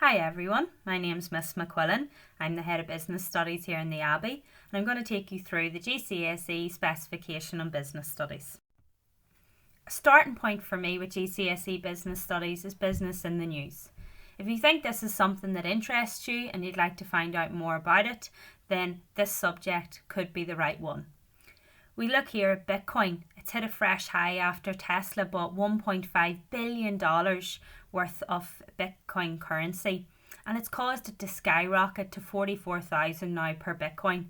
Hi everyone, my name's Miss McQuillan. I'm the Head of Business Studies here in the Abbey, and I'm going to take you through the GCSE Specification on Business Studies. A starting point for me with GCSE Business Studies is business in the news. If you think this is something that interests you and you'd like to find out more about it, then this subject could be the right one. We look here at Bitcoin. It's hit a fresh high after Tesla bought $1.5 billion worth of Bitcoin currency, and it's caused it to skyrocket to 44,000 now per Bitcoin.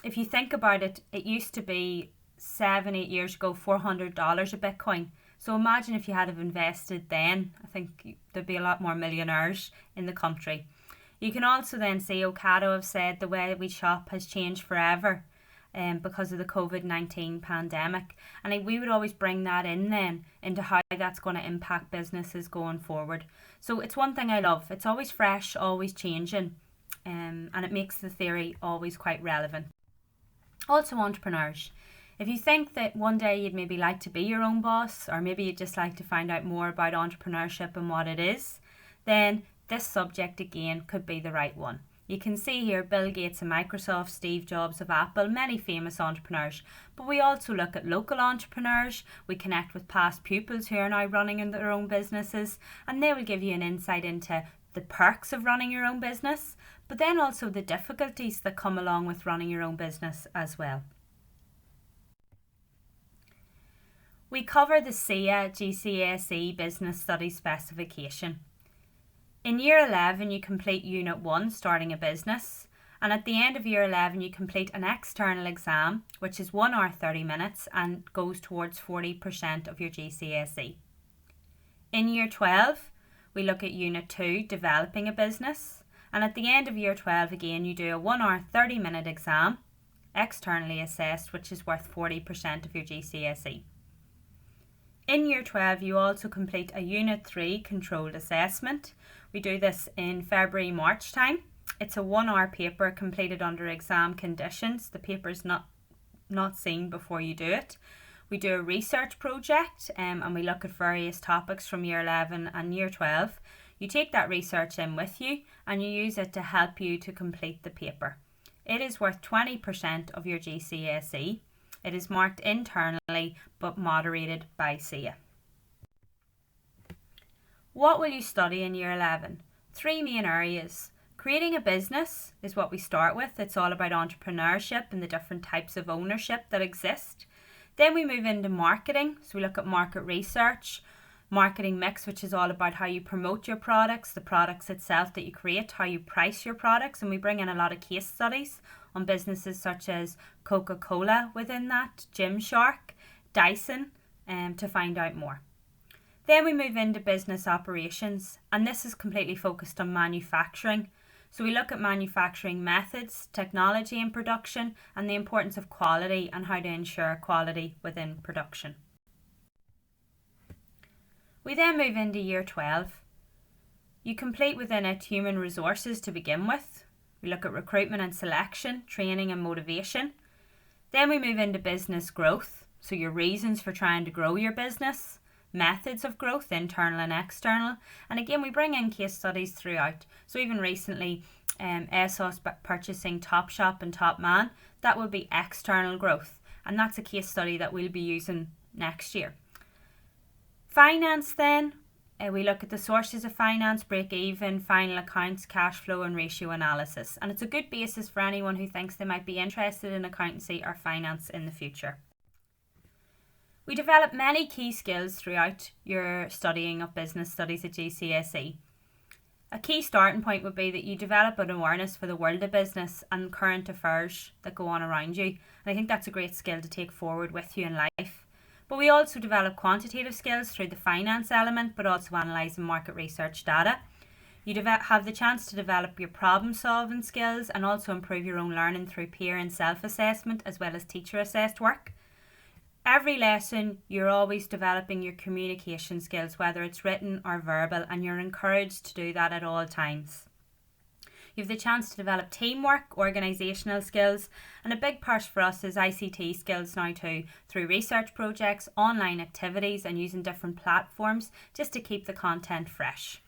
If you think about it, it used to be 7-8 years ago $400 a Bitcoin. So imagine if you had have invested then. I think there'd be a lot more millionaires in the country. You can also then see Ocado have said the way we shop has changed forever because of the COVID-19 pandemic. And we would always bring that in then into how that's going to impact businesses going forward. So it's one thing I love. It's always fresh, always changing, and it makes the theory always quite relevant. Also entrepreneurs. If you think that one day you'd maybe like to be your own boss, or maybe you'd just like to find out more about entrepreneurship and what it is, then this subject again could be the right one. You can see here Bill Gates of Microsoft, Steve Jobs of Apple, many famous entrepreneurs. But we also look at local entrepreneurs. We connect with past pupils who are now running in their own businesses, and they will give you an insight into the perks of running your own business, but then also the difficulties that come along with running your own business as well. We cover the SIA GCSE Business Studies Specification. In Year 11 you complete Unit 1, Starting a Business, and at the end of Year 11 you complete an external exam which is 1 hour 30 minutes and goes towards 40% of your GCSE. In Year 12 we look at Unit 2, Developing a Business, and at the end of Year 12 again you do a 1 hour 30 minute exam, externally assessed, which is worth 40% of your GCSE. In Year 12 you also complete a Unit 3 controlled assessment. We do this in February-March time. It's a 1 hour paper completed under exam conditions. The paper is not seen before you do it. We do a research project and we look at various topics from Year 11 and Year 12. You take that research in with you and you use it to help you to complete the paper. It is worth 20% of your GCSE. It is marked internally but moderated by SIA. What will you study in Year 11? 3 main areas. Creating a business is what we start with. It's all about entrepreneurship and the different types of ownership that exist. Then we move into marketing. So we look at market research, marketing mix, which is all about how you promote your products, the products itself that you create, how you price your products, and we bring in a lot of case studies on businesses such as Coca-Cola within that, Gymshark, Dyson, to find out more. Then we move into business operations, and this is completely focused on manufacturing. So we look at manufacturing methods, technology in production, and the importance of quality and how to ensure quality within production. We then move into Year 12. You complete within it human resources to begin with. We look at recruitment and selection, training and motivation. Then we move into business growth, so your reasons for trying to grow your business, methods of growth, internal and external. And again, we bring in case studies throughout. So even recently, ASOS purchasing Topshop and Topman, that will be external growth. And that's a case study that we'll be using next year. Finance then, we look at the sources of finance, break even, final accounts, cash flow and ratio analysis. And it's a good basis for anyone who thinks they might be interested in accountancy or finance in the future. We develop many key skills throughout your studying of business studies at GCSE. A key starting point would be that you develop an awareness for the world of business and current affairs that go on around you. And I think that's a great skill to take forward with you in life. But we also develop quantitative skills through the finance element, but also analysing market research data. You have the chance to develop your problem solving skills and also improve your own learning through peer and self-assessment as well as teacher assessed work. Every lesson you're always developing your communication skills, whether it's written or verbal, and you're encouraged to do that at all times. You have the chance to develop teamwork, organisational skills, and a big part for us is ICT skills now too, through research projects, online activities and using different platforms just to keep the content fresh.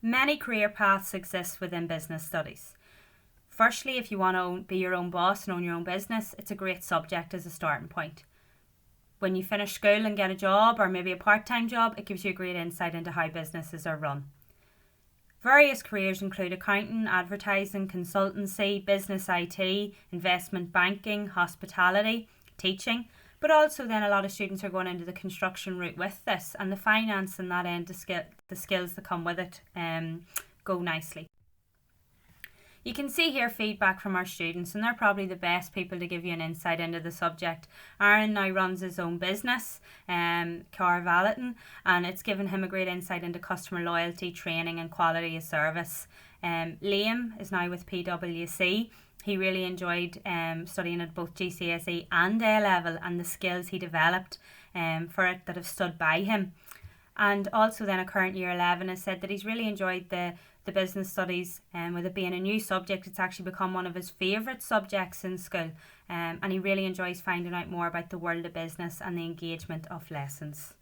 Many career paths exist within business studies. Firstly, if you want to be your own boss and own your own business, it's a great subject as a starting point. When you finish school and get a job, or maybe a part-time job, it gives you a great insight into how businesses are run. Various careers include accounting, advertising, consultancy, business IT, investment banking, hospitality, teaching, but also then a lot of students are going into the construction route with this, and the finance and that end, the skills that come with it go nicely. You can see here feedback from our students, and they're probably the best people to give you an insight into the subject. Aaron now runs his own business, Car Valeting, and it's given him a great insight into customer loyalty, training and quality of service. Liam is now with PwC. He really enjoyed studying at both GCSE and A-level, and the skills he developed for it that have stood by him. And also then a current year 11 has said that he's really enjoyed the business studies, and with it being a new subject, it's actually become one of his favourite subjects in school, and he really enjoys finding out more about the world of business and the engagement of lessons.